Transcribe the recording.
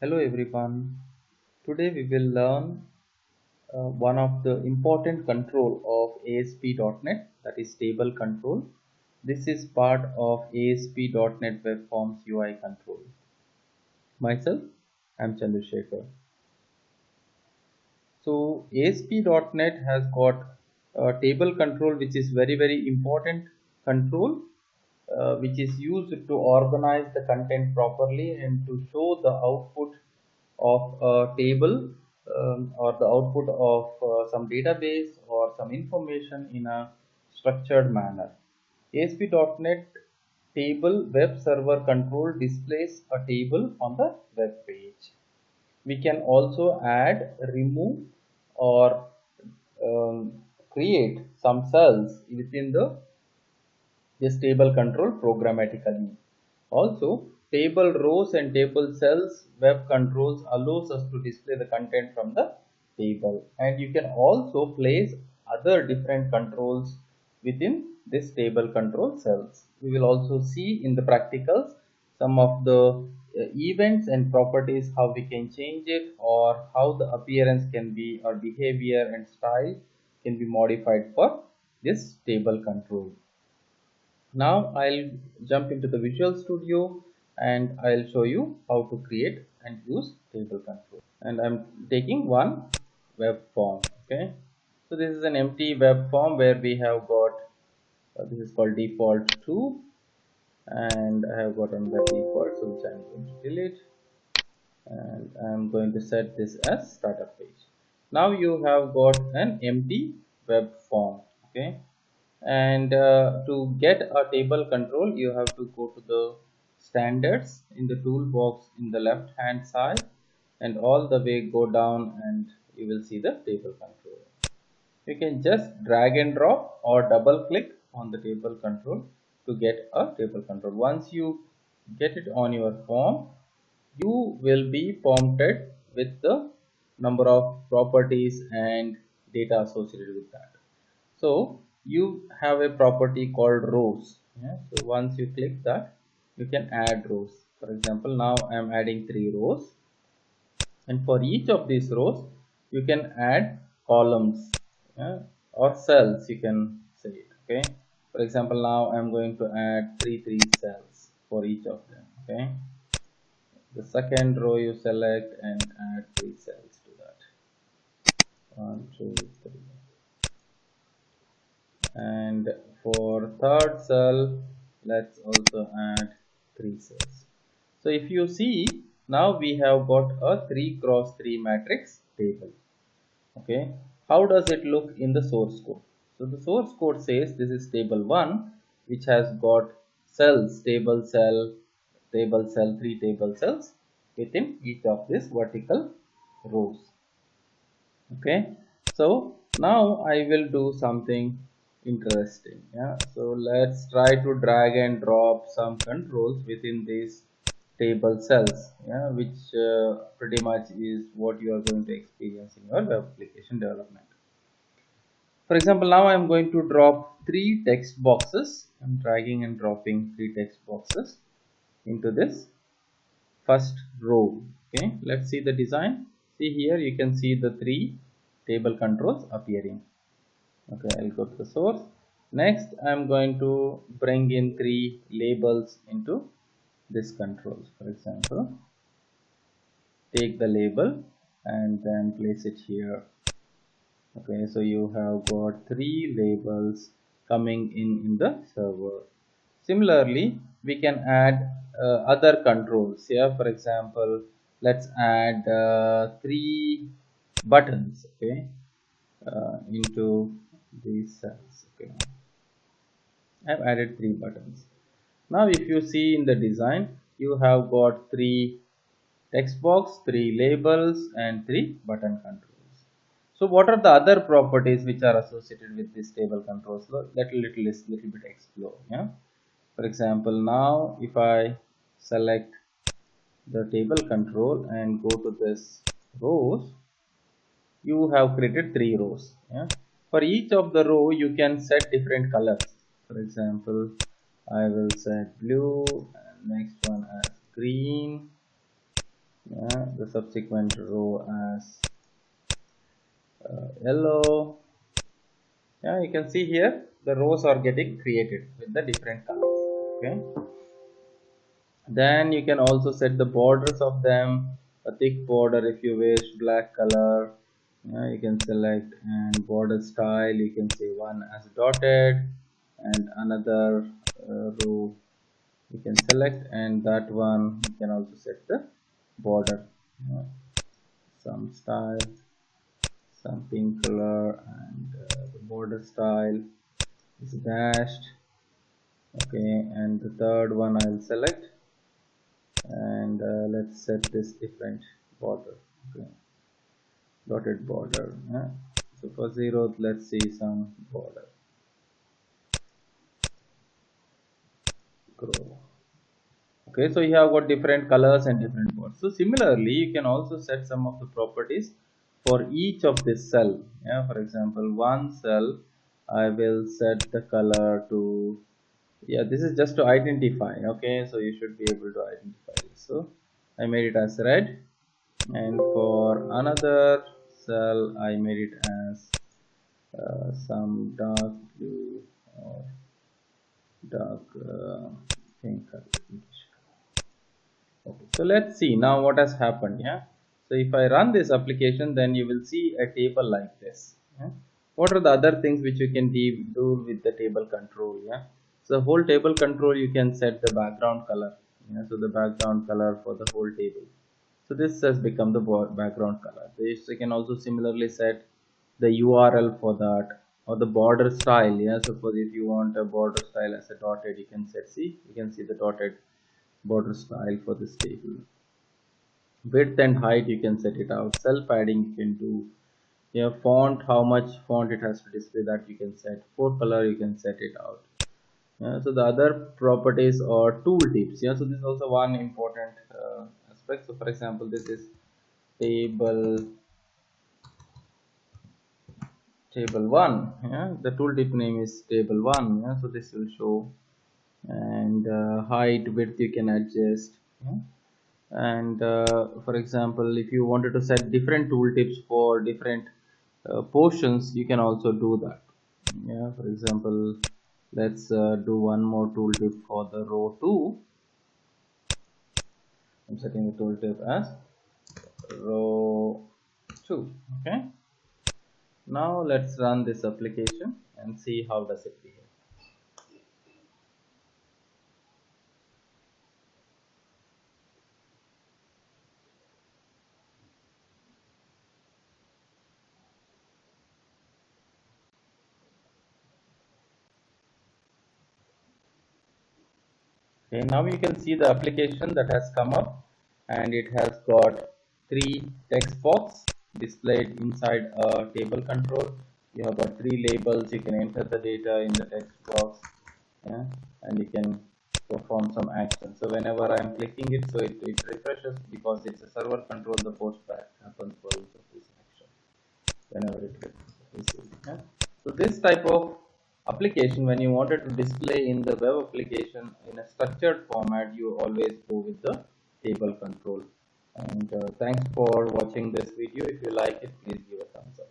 Hello everyone. Today we will learn one of the important control of ASP.NET, that is table control. This is part of ASP.NET Web Forms UI control. Myself, I am Chandrasekhar. So ASP.NET has got a table control which is very important control which is used to organize the content properly and to show the output of a table or the output of some database or some information in a structured manner. ASP.NET Table Web Server Control displays a table on the web page. We can also add, remove, or create some cells within this table control programmatically. Also, table rows and table cells web controls allows us to display the content from the table, and you can also place other different controls within this table control cells. We will also see in the practicals some of the events and properties, how we can change it, or how the appearance can be, or behavior and style can be modified for this table control. Now I'll jump into the Visual Studio and I'll show you how to create and use table control. And I'm taking one web form. Okay, so this is an empty web form where we have got this is called default 2, and I have got another default, so which I'm going to delete, and I'm going to set this as starter page. Now you have got an empty web form. Okay, and to get a table control, you have to go to the standards in the toolbox in the left hand side, and all the way go down, and you will see the table control. You can just drag and drop or double click on the table control to get a table control. Once you get it on your form, you will be prompted with the number of properties and data associated with that. So you have a property called rows. Yeah? So once you click that, you can add rows. For example, now I am adding 3 rows, and for each of these rows you can add columns, yeah? Or cells, you can say it. Okay, for example, now I am going to add 3 cells for each of them. Okay, the second row you select and add 3 cells to that. 1 2 3. And for third cell, let's also add 3 cells. So if you see, now we have got a 3 cross 3 matrix table. Okay, how does it look in the source code? So the source code says this is table 1, which has got cells, table cell, 3 table cells within each of these vertical rows. Okay, so now I will do something interesting. Yeah, so let's try to drag and drop some controls within these table cells, yeah, which pretty much is what you are going to experience in your web application development. For example, now I am going to drop 3 text boxes. I'm dragging and dropping 3 text boxes into this first row. Okay, let's see the design. See here, you can see the 3 table controls appearing. Okay, I'll go to the source. Next, I'm going to bring in 3 labels into this controls. For example, take the label and then place it here. Okay, so you have got 3 labels coming in the server. Similarly, we can add other controls here. For example, let's add 3 buttons. Okay, into these cells. Okay, I've added 3 buttons. Now if you see in the design, you have got 3 text box, 3 labels, and 3 button controls. So what are the other properties which are associated with this table controls? Let little bit explore. Yeah, for example, now if I select the table control and go to this rows, you have created 3 rows. Yeah, for each of the row you can set different colors. For example, I will set blue, and next one as green, The subsequent row as yellow. You can see here the rows are getting created with the different colors. Okay, then you can also set the borders of them. A thick border if you wish, black color. You can select, and border style you can say one as dotted, and another row you can select, and that one you can also set the border, some style, some pink color, and the border style is dashed. Okay, and the third one I'll select, and let's set this different border. Okay, dotted border. So for 0th, let's see some border grow. Okay, so you have got different colors and different borders. So similarly, you can also set some of the properties for each of this cell. For example, one cell I will set the color to, this is just to identify. Okay, so you should be able to identify this. So I made it as red, and for another cell I made it as some dark blue or dark pink color. Okay, so let's see now what has happened. So if I run this application, then you will see a table like this. What are the other things which you can do with the table control? So whole table control, you can set the background color. So the background color for the whole table, so this has become the background color. This you can also similarly set the URL for that, or the border style. Suppose if you want a border style as a dotted, you can set, you can see the dotted border style for this table. Width and height you can set it out. Cell padding you can do. Font, how much font it has to display, that you can set. For color you can set it out. So the other properties or tooltips. So this is also one important aspect. So for example, this is table 1. The tooltip name is table 1. So this will show, and height, width you can adjust. And for example, if you wanted to set different tooltips for different portions, you can also do that. For example, let's do one more tooltip for the row 2. I'm setting the tooltip as row 2. Okay, now let's run this application and see how does it behave. Okay, now you can see the application that has come up, and it has got 3 text box displayed inside a table control. You have got 3 labels. You can enter the data in the text box, and you can perform some action. So whenever I am clicking it, so it refreshes, because it's a server control. The post back happens for each of these actions whenever it receives. So this type of application, when you wanted to display in the web application in a structured format, you always go with the table control. And thanks for watching this video. If you like it, please give a thumbs up.